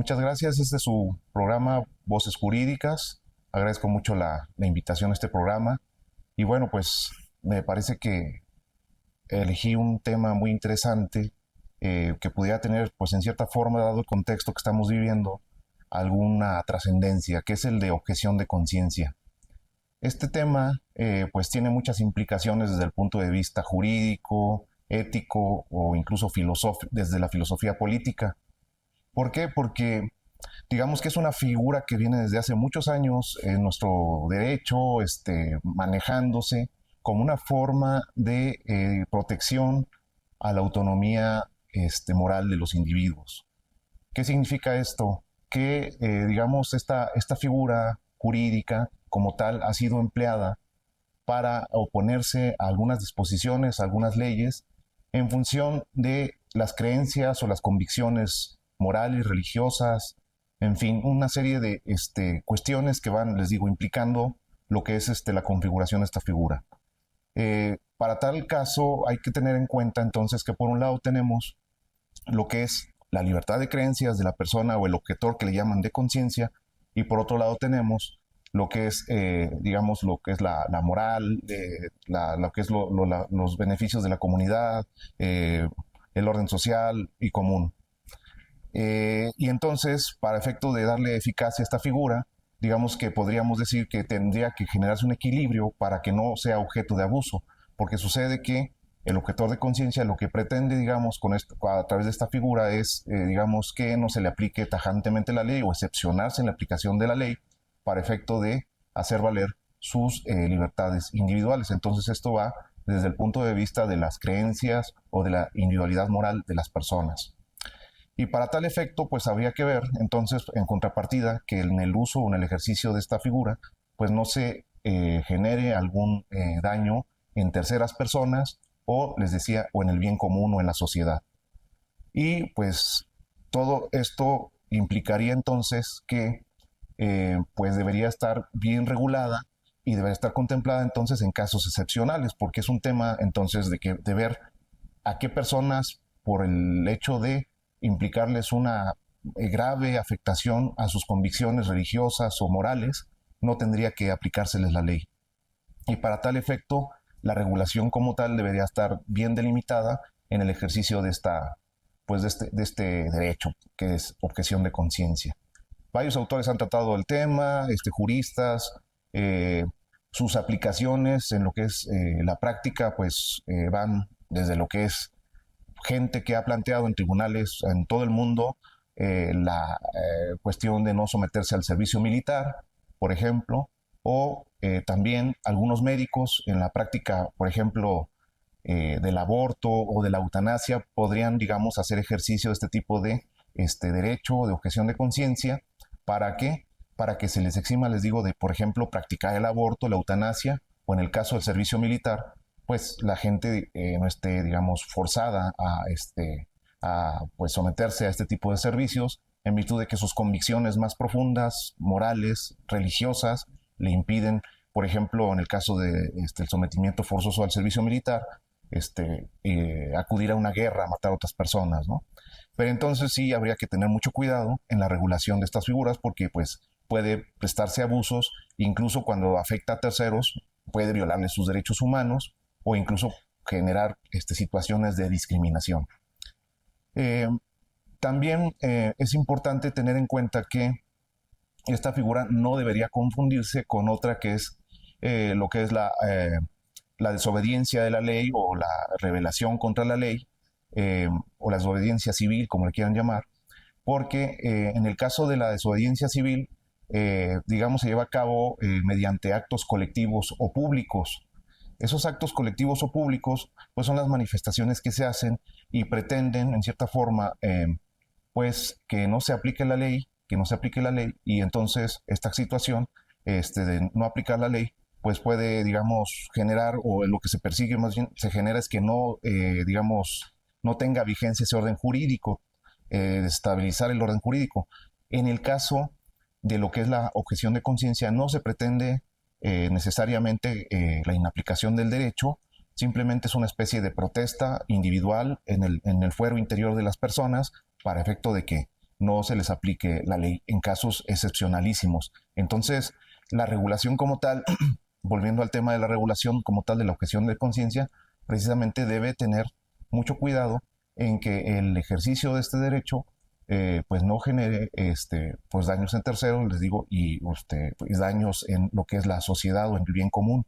Muchas gracias. Este es su programa Voces Jurídicas. Agradezco mucho la invitación a este programa. Y bueno, pues me parece que elegí un tema muy interesante que pudiera tener, pues en cierta forma, dado el contexto que estamos viviendo, alguna trascendencia, que es el de objeción de conciencia. Este tema pues tiene muchas implicaciones desde el punto de vista jurídico, ético o incluso desde la filosofía política. ¿Por qué? Porque digamos que es una figura que viene desde hace muchos años en nuestro derecho, manejándose como una forma de protección a la autonomía moral de los individuos. ¿Qué significa esto? Que, digamos, esta figura jurídica como tal ha sido empleada para oponerse a algunas disposiciones, a algunas leyes, en función de las creencias o las convicciones morales, religiosas, en fin, una serie de cuestiones que van, les digo, implicando lo que es la configuración de esta figura. Para tal caso hay que tener en cuenta entonces que por un lado tenemos lo que es la libertad de creencias de la persona o el objetor que le llaman de conciencia, y por otro lado tenemos lo que es, digamos, lo que es la moral, lo que es los beneficios de la comunidad, el orden social y común. Y entonces, para efecto de darle eficacia a esta figura, digamos que podríamos decir que tendría que generarse un equilibrio para que no sea objeto de abuso, porque sucede que el objetor de conciencia lo que pretende, digamos, a través de esta figura es, digamos, que no se le aplique tajantemente la ley o excepcionarse en la aplicación de la ley para efecto de hacer valer sus libertades individuales. Entonces esto va desde el punto de vista de las creencias o de la individualidad moral de las personas. Y para tal efecto, pues habría que ver, entonces, en contrapartida, que en el uso o en el ejercicio de esta figura, pues no se genere algún daño en terceras personas o, les decía, o en el bien común o en la sociedad. Y pues todo esto implicaría entonces que pues debería estar bien regulada y debería estar contemplada entonces en casos excepcionales, porque es un tema entonces de ver a qué personas, por el hecho de implicarles una grave afectación a sus convicciones religiosas o morales, no tendría que aplicárseles la ley. Y para tal efecto, la regulación como tal debería estar bien delimitada en el ejercicio de este derecho, que es objeción de conciencia. Varios autores han tratado el tema, juristas, sus aplicaciones en lo que es la práctica, pues van desde lo que es gente que ha planteado en tribunales en todo el mundo la cuestión de no someterse al servicio militar, por ejemplo, o también algunos médicos en la práctica, por ejemplo, del aborto o de la eutanasia, podrían, digamos, hacer ejercicio de este tipo de derecho de objeción de conciencia. ¿Para qué? Para que se les exima, les digo, de, por ejemplo, practicar el aborto, la eutanasia, o en el caso del servicio militar, pues la gente no esté, digamos, forzada a pues someterse a este tipo de servicios en virtud de que sus convicciones más profundas, morales, religiosas, le impiden, por ejemplo, en el caso de el sometimiento forzoso al servicio militar, acudir a una guerra, a matar a otras personas, ¿no? Pero entonces sí habría que tener mucho cuidado en la regulación de estas figuras porque pues puede prestarse a abusos, incluso cuando afecta a terceros, puede violarles sus derechos humanos o incluso generar situaciones de discriminación. Eh, También es importante tener en cuenta que esta figura no debería confundirse con otra que es lo que es la desobediencia de la ley o la rebelación contra la ley o la desobediencia civil, como le quieran llamar, porque en el caso de la desobediencia civil, digamos, se lleva a cabo mediante actos colectivos o públicos. Esos actos colectivos o públicos pues son las manifestaciones que se hacen y pretenden en cierta forma pues que no se aplique la ley, y entonces esta situación de no aplicar la ley pues puede, digamos, generar, o lo que se persigue más bien se genera es que no, digamos, no tenga vigencia ese orden jurídico, desestabilizar el orden jurídico. En el caso de lo que es la objeción de conciencia no se pretende necesariamente la inaplicación del derecho, simplemente es una especie de protesta individual en el fuero interior de las personas para efecto de que no se les aplique la ley en casos excepcionalísimos. Entonces, la regulación como tal, volviendo al tema de la regulación como tal de la objeción de conciencia, precisamente debe tener mucho cuidado en que el ejercicio de este derecho pues no genere pues daños en terceros, les digo, y pues daños en lo que es la sociedad o en el bien común.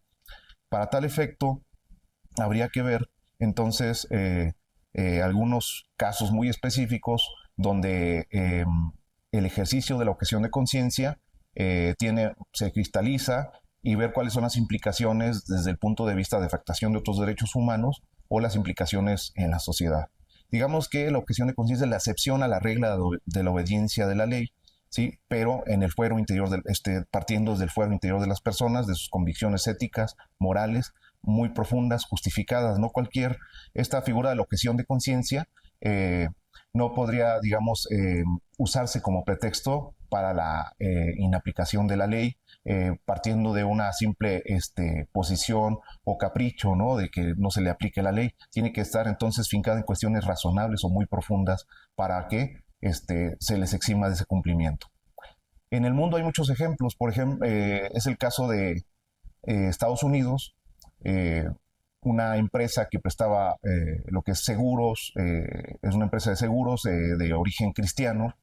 Para tal efecto, habría que ver entonces algunos casos muy específicos donde el ejercicio de la objeción de conciencia se cristaliza y ver cuáles son las implicaciones desde el punto de vista de afectación de otros derechos humanos o las implicaciones en la sociedad. Digamos que la objeción de conciencia es la excepción a la regla de la obediencia de la ley, ¿sí? Pero en el fuero interior, partiendo desde el fuero interior de las personas, de sus convicciones éticas, morales, muy profundas, justificadas. No esta figura de la objeción de conciencia no podría, digamos, usarse como pretexto para la inaplicación de la ley, partiendo de una simple posición o capricho, ¿no? De que no se le aplique la ley. Tiene que estar entonces fincada en cuestiones razonables o muy profundas para que se les exima de ese cumplimiento. En el mundo hay muchos ejemplos. Por ejemplo, es el caso de Estados Unidos, eh, una empresa que prestaba lo que es seguros, es una empresa de seguros de origen cristiano.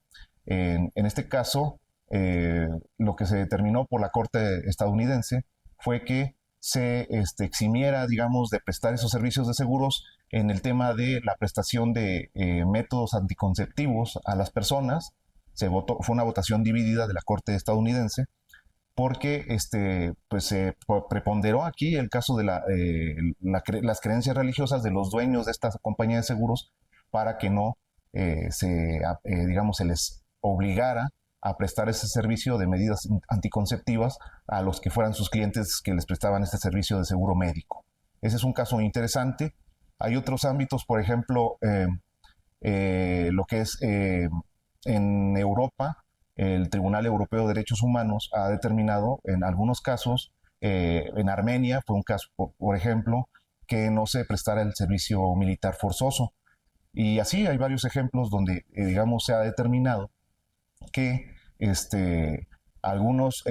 En este caso, lo que se determinó por la Corte estadounidense fue que se eximiera, digamos, de prestar esos servicios de seguros en el tema de la prestación de métodos anticonceptivos a las personas. Fue una votación dividida de la Corte estadounidense porque pues se preponderó aquí el caso de las creencias religiosas de los dueños de esta compañía de seguros para que no digamos, se les obligara a prestar ese servicio de medidas anticonceptivas a los que fueran sus clientes que les prestaban este servicio de seguro médico. Ese es un caso interesante. Hay otros ámbitos, por ejemplo, lo que es en Europa, el Tribunal Europeo de Derechos Humanos ha determinado en algunos casos, en Armenia fue un caso, por ejemplo, que no se prestara el servicio militar forzoso. Y así hay varios ejemplos donde, digamos, se ha determinado que algunos,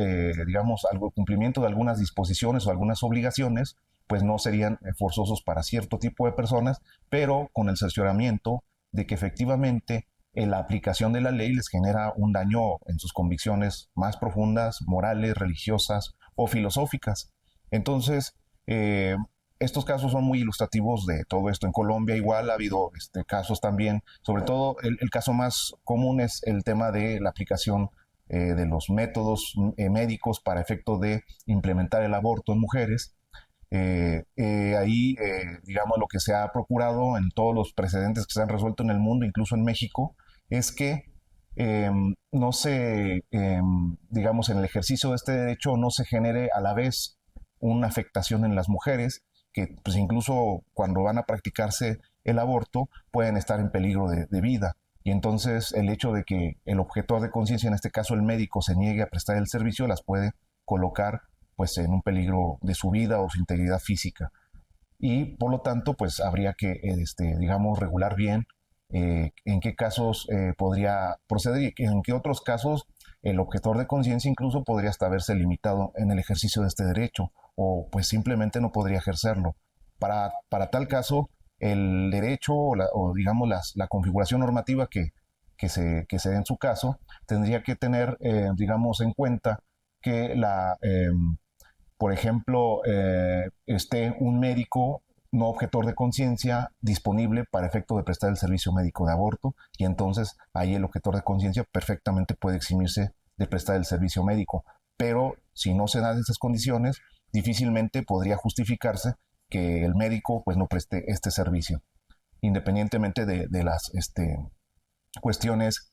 digamos, algo cumplimiento de algunas disposiciones o algunas obligaciones, pues no serían forzosos para cierto tipo de personas, pero con el cercioramiento de que efectivamente la aplicación de la ley les genera un daño en sus convicciones más profundas, morales, religiosas o filosóficas. Entonces, estos casos son muy ilustrativos de todo esto. En Colombia igual ha habido casos también, sobre todo el caso más común es el tema de la aplicación de los métodos médicos para efecto de implementar el aborto en mujeres. Digamos, lo que se ha procurado en todos los precedentes que se han resuelto en el mundo, incluso en México, es que no se, digamos, en el ejercicio de este derecho no se genere a la vez una afectación en las mujeres, que pues incluso cuando van a practicarse el aborto pueden estar en peligro de vida. Y entonces el hecho de que el objetor de conciencia, en este caso el médico, se niegue a prestar el servicio, las puede colocar pues en un peligro de su vida o su integridad física. Y por lo tanto, pues habría que, digamos, regular bien en qué casos podría proceder y en qué otros casos el objetor de conciencia incluso podría hasta verse limitado en el ejercicio de este derecho o pues simplemente no podría ejercerlo. Para tal caso, el derecho o digamos la configuración normativa que se dé en su caso tendría que tener, digamos, en cuenta que por ejemplo, esté un médico no objetor de conciencia disponible para efecto de prestar el servicio médico de aborto y entonces ahí el objetor de conciencia perfectamente puede eximirse de prestar el servicio médico. Pero si no se dan esas condiciones, difícilmente podría justificarse que el médico pues no preste este servicio, independientemente de las cuestiones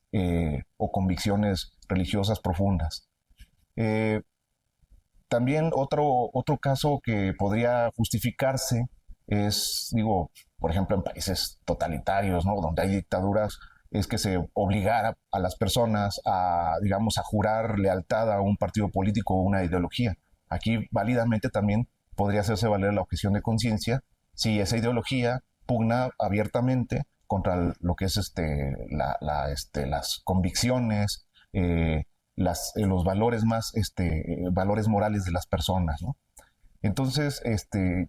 o convicciones religiosas profundas. Eh, También otro caso que podría justificarse es, digo, por ejemplo, en países totalitarios, ¿no? Donde hay dictaduras, es que se obligara a las personas a, digamos, a jurar lealtad a un partido político o una ideología. Aquí válidamente también podría hacerse valer la objeción de conciencia si esa ideología pugna abiertamente lo que es las convicciones, los valores más, valores morales de las personas, ¿no? Entonces,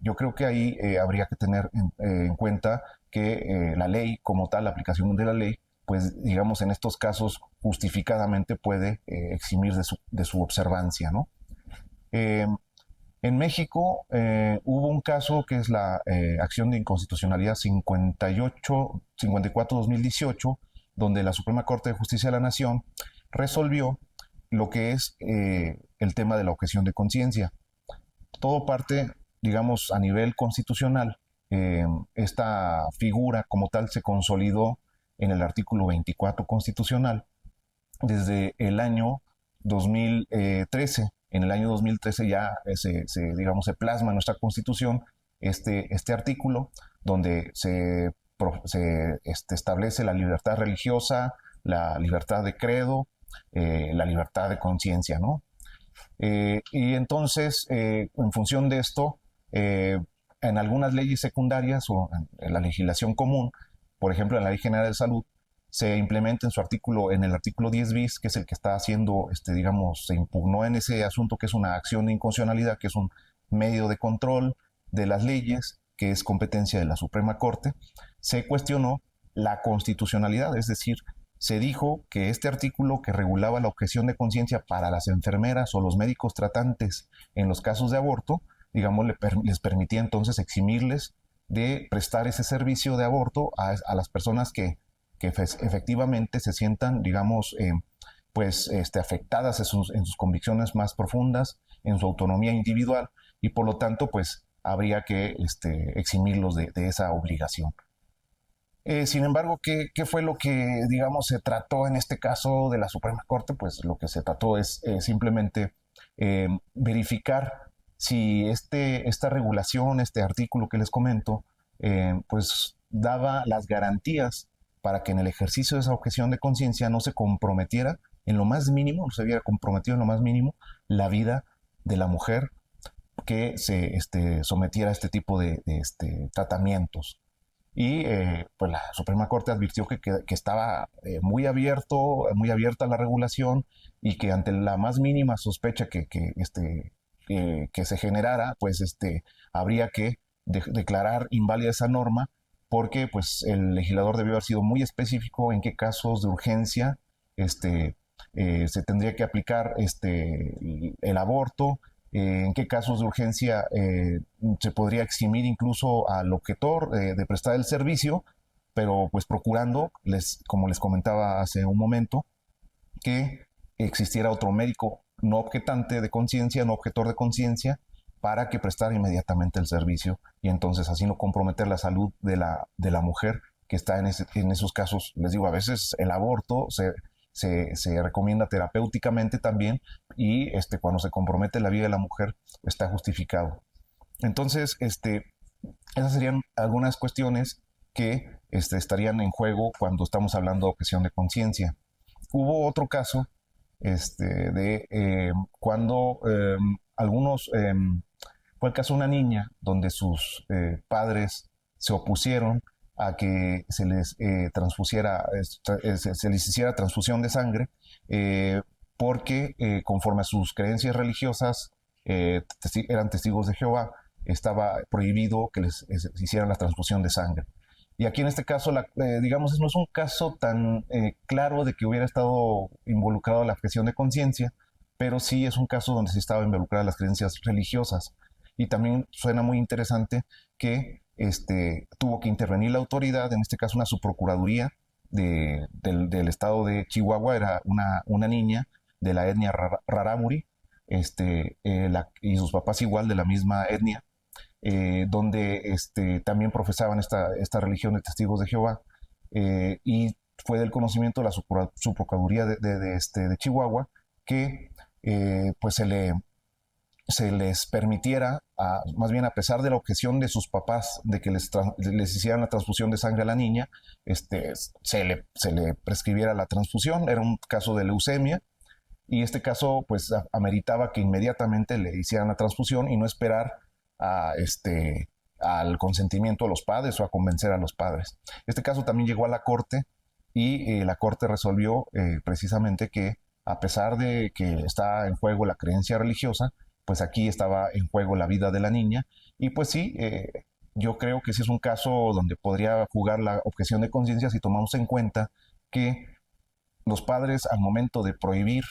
yo creo que ahí habría que tener en cuenta que la ley como tal, la aplicación de la ley, pues digamos en estos casos justificadamente puede eximir de su observancia, ¿no? Eh, en México hubo un caso que es la acción de inconstitucionalidad 54-2018, donde la Suprema Corte de Justicia de la Nación resolvió lo que es el tema de la objeción de conciencia. Todo parte, digamos, a nivel constitucional. Esta figura como tal se consolidó en el artículo 24 constitucional desde el año 2013. En el año 2013 ya digamos, se plasma en nuestra Constitución este artículo donde se establece la libertad religiosa, la libertad de credo, la libertad de conciencia, ¿no? Y entonces, en función de esto, en algunas leyes secundarias o en la legislación común, por ejemplo, en la Ley General de Salud, se implementa en el artículo 10 bis, que es el que está haciendo, digamos, se impugnó en ese asunto, que es una acción de inconstitucionalidad, que es un medio de control de las leyes, que es competencia de la Suprema Corte, se cuestionó la constitucionalidad, es decir, se dijo que este artículo que regulaba la objeción de conciencia para las enfermeras o los médicos tratantes en los casos de aborto, digamos, les permitía entonces eximirles de prestar ese servicio de aborto a las personas que efectivamente se sientan, digamos, pues afectadas en sus convicciones más profundas, en su autonomía individual, y por lo tanto, pues habría que eximirlos de esa obligación. Sin embargo, ¿qué fue lo que, digamos, se trató en este caso de la Suprema Corte? Pues lo que se trató es simplemente verificar si esta regulación, este artículo que les comento, pues daba las garantías para que en el ejercicio de esa objeción de conciencia no se comprometiera en lo más mínimo, no se hubiera comprometido en lo más mínimo la vida de la mujer que se sometiera a este tipo de tratamientos. Y pues la Suprema Corte advirtió que estaba muy abierta la regulación y que ante la más mínima sospecha que se generara, pues habría que declarar inválida esa norma porque pues el legislador debió haber sido muy específico en qué casos de urgencia se tendría que aplicar el aborto, en qué casos de urgencia se podría eximir incluso al objetor de prestar el servicio, pero pues procurando, como les comentaba hace un momento, que existiera otro médico no objetante de conciencia, no objetor de conciencia, para que prestara inmediatamente el servicio y entonces así no comprometer la salud de la mujer que está en esos casos. Les digo, a veces el aborto se recomienda terapéuticamente también y cuando se compromete la vida de la mujer está justificado. Entonces, esas serían algunas cuestiones que estarían en juego cuando estamos hablando de objeción de conciencia. Hubo otro caso de cuando fue el caso de una niña donde sus padres se opusieron a que se les se les hiciera transfusión de sangre porque conforme a sus creencias religiosas eran testigos de Jehová, estaba prohibido que les hicieran la transfusión de sangre. Y aquí en este caso, digamos, no es un caso tan claro de que hubiera estado involucrado la objeción de conciencia, pero sí es un caso donde sí estaba involucrada las creencias religiosas. Y también suena muy interesante que tuvo que intervenir la autoridad, en este caso una subprocuraduría del estado de Chihuahua, era una niña de la etnia Rarámuri, y sus papás igual de la misma etnia, donde también profesaban esta religión de testigos de Jehová, y fue del conocimiento de la subprocuraduría de Chihuahua que pues se les permitiera, más bien a pesar de la objeción de sus papás de que les hicieran la transfusión de sangre a la niña, se le prescribiera la transfusión. Era un caso de leucemia y este caso pues ameritaba que inmediatamente le hicieran la transfusión y no esperar a al consentimiento a los padres o a convencer a los padres. Este caso también llegó a la corte y la corte resolvió precisamente que a pesar de que está en juego la creencia religiosa, pues aquí estaba en juego la vida de la niña y pues sí, yo creo que sí es un caso donde podría jugar la objeción de conciencia si tomamos en cuenta que los padres al momento de prohibir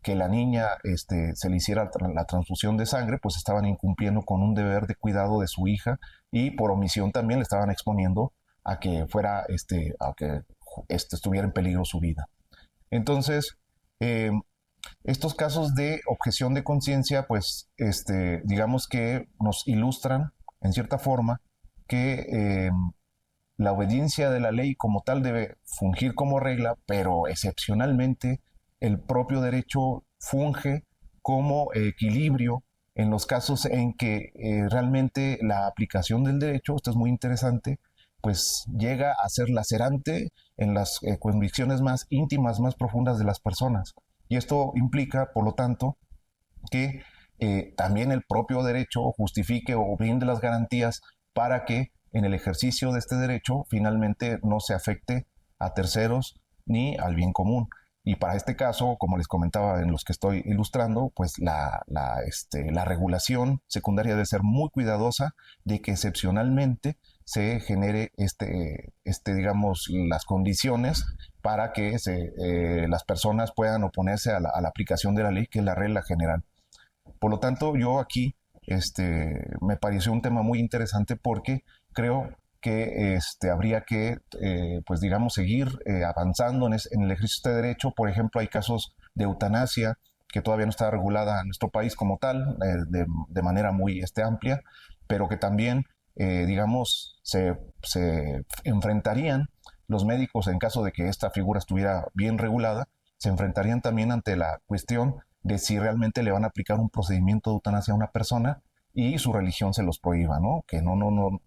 que la niña se le hiciera la transfusión de sangre, pues estaban incumpliendo con un deber de cuidado de su hija y por omisión también le estaban exponiendo a que fuera, a que estuviera en peligro su vida. Entonces, eh, estos casos de objeción de conciencia, pues, digamos que nos ilustran, en cierta forma, que la obediencia de la ley como tal debe fungir como regla, pero excepcionalmente el propio derecho funge como equilibrio en los casos en que realmente la aplicación del derecho, esto es muy interesante, pues llega a ser lacerante en las convicciones más íntimas, más profundas de las personas. Y esto implica, por lo tanto, que también el propio derecho justifique o brinde las garantías para que en el ejercicio de este derecho finalmente no se afecte a terceros ni al bien común. Y para este caso, como les comentaba en los que estoy ilustrando, pues la regulación secundaria debe ser muy cuidadosa de que excepcionalmente se genere digamos, las condiciones para que las personas puedan oponerse a la aplicación de la ley, que es la regla general. Por lo tanto, yo aquí me pareció un tema muy interesante porque creo que habría que, pues digamos, seguir avanzando en el ejercicio de derecho. Por ejemplo, hay casos de eutanasia que todavía no está regulada en nuestro país como tal, de manera muy amplia, pero que también, digamos, se enfrentarían los médicos en caso de que esta figura estuviera bien regulada, se enfrentarían también ante la cuestión de si realmente le van a aplicar un procedimiento de eutanasia a una persona y su religión se los prohíba, ¿no? Que no,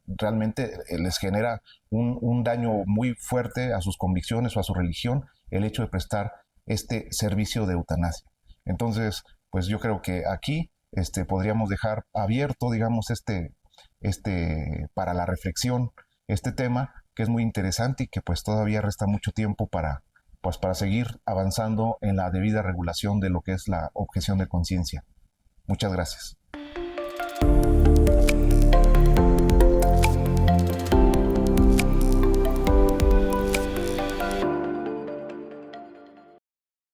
realmente les genera un daño muy fuerte a sus convicciones o a su religión el hecho de prestar este servicio de eutanasia. Entonces, pues yo creo que aquí podríamos dejar abierto, digamos, para la reflexión, este tema que es muy interesante y que pues todavía resta mucho tiempo para seguir avanzando en la debida regulación de lo que es la objeción de conciencia. Muchas gracias.